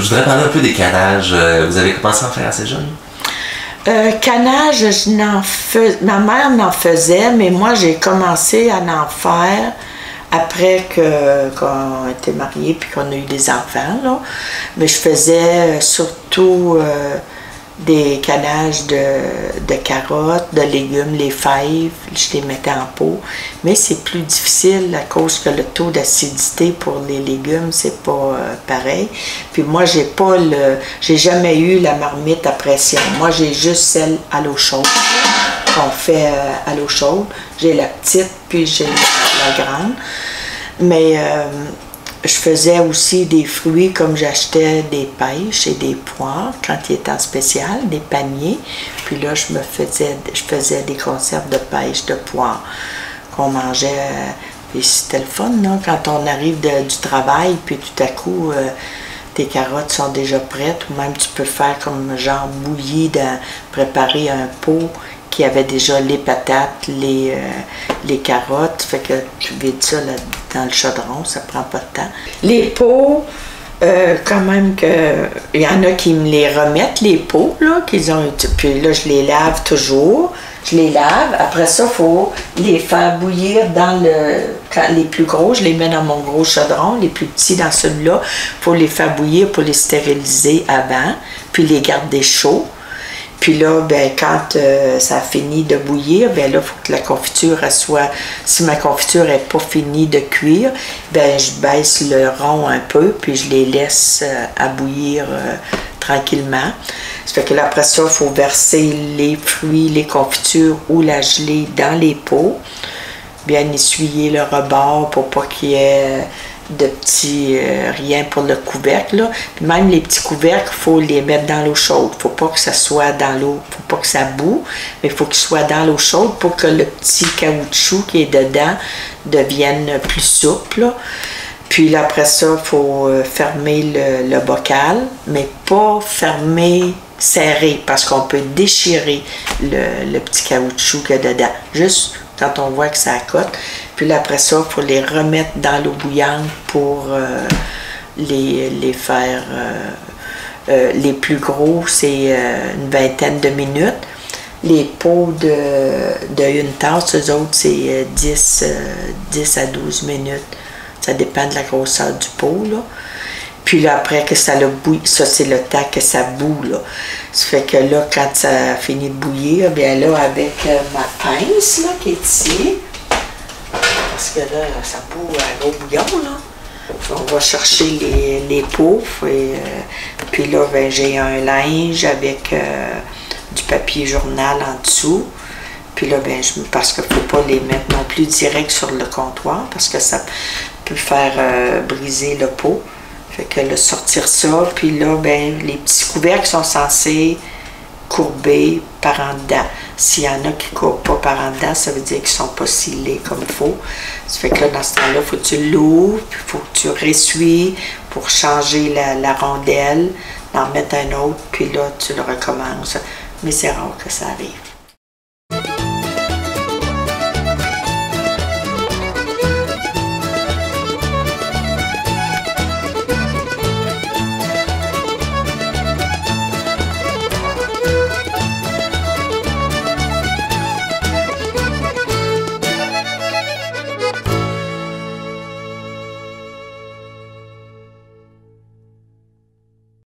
Je voudrais parler un peu des canages. Vous avez commencé à en faire assez jeune? Canage, ma mère n'en faisait, mais moi j'ai commencé à en faire après qu'on était mariés puis qu'on a eu des enfants, là. Mais je faisais surtout des canages de carottes, de légumes, les fèves, je les mettais en pot. Mais c'est plus difficile à cause que le taux d'acidité pour les légumes, c'est pas pareil. Puis moi, j'ai jamais eu la marmite à pression. Moi, j'ai juste celle à l'eau chaude, qu'on fait à l'eau chaude. J'ai la petite, puis j'ai la grande. Mais je faisais aussi des fruits comme j'achetais des pêches et des poires quand ils étaient en spécial, des paniers. Puis là, je faisais des conserves de pêche, de poires qu'on mangeait. Puis c'était le fun, là, quand on arrive du travail, puis tout à coup, tes carottes sont déjà prêtes. Ou même tu peux faire comme genre bouilli, préparer un pot qui avait déjà les patates, les carottes. Fait que tu vides ça là, dans le chaudron, ça prend pas de temps. Les pots, quand même il y en a qui me les remettent, les pots, là, qu'ils ont. Puis là, je les lave toujours. Je les lave. Après ça, il faut les faire bouillir dans les plus gros, je les mets dans mon gros chaudron. Les plus petits dans celui-là, il faut les faire bouillir pour les stériliser avant, puis les garder chauds. Puis là, ben, quand ça a fini de bouillir, ben là, il faut que la confiture soit... Si ma confiture n'est pas finie de cuire, ben je baisse le rond un peu, puis je les laisse à bouillir tranquillement. Ça fait que là, après ça, il faut verser les fruits, les confitures ou la gelée dans les pots. Bien essuyer le rebord pour pas qu'il y ait de petits rien pour le couvercle, là. Puis même les petits couvercles, il faut les mettre dans l'eau chaude. Il ne faut pas que ça soit dans l'eau, il ne faut pas que ça boue, mais il faut qu'il soit dans l'eau chaude pour que le petit caoutchouc qui est dedans devienne plus souple, là. Puis là, après ça, il faut fermer le bocal, mais pas fermer serré parce qu'on peut déchirer le petit caoutchouc qu'il y a dedans. Juste quand on voit que ça accote. Puis là, après ça, il faut les remettre dans l'eau bouillante pour les faire... les plus gros, c'est une vingtaine de minutes. Les pots de une tasse, eux autres, c'est 10 à 12 minutes. Ça dépend de la grosseur du pot, là. Puis là, après que ça bouille, ça c'est le temps que ça bout, là. Ça fait que là, quand ça a fini de bouillir, bien là, avec ma pince, là, qui est ici, parce que là, ça bout à gros bouillon, là. On va chercher les pots, et puis là, ben, j'ai un linge avec du papier journal en dessous. Puis là, ben, parce qu'il ne faut pas les mettre non plus direct sur le comptoir, parce que ça peut faire briser le pot. Fait que là, sortir ça, puis là, ben, les petits couvercles sont censés courber par en dedans. S'il y en a qui ne courbent pas par en dedans, ça veut dire qu'ils ne sont pas scellés comme il faut. Ça fait que là, dans ce temps-là, il faut que tu l'ouvres, puis il faut que tu ressuies pour changer la rondelle, en mettre un autre, puis là, tu le recommences. Mais c'est rare que ça arrive.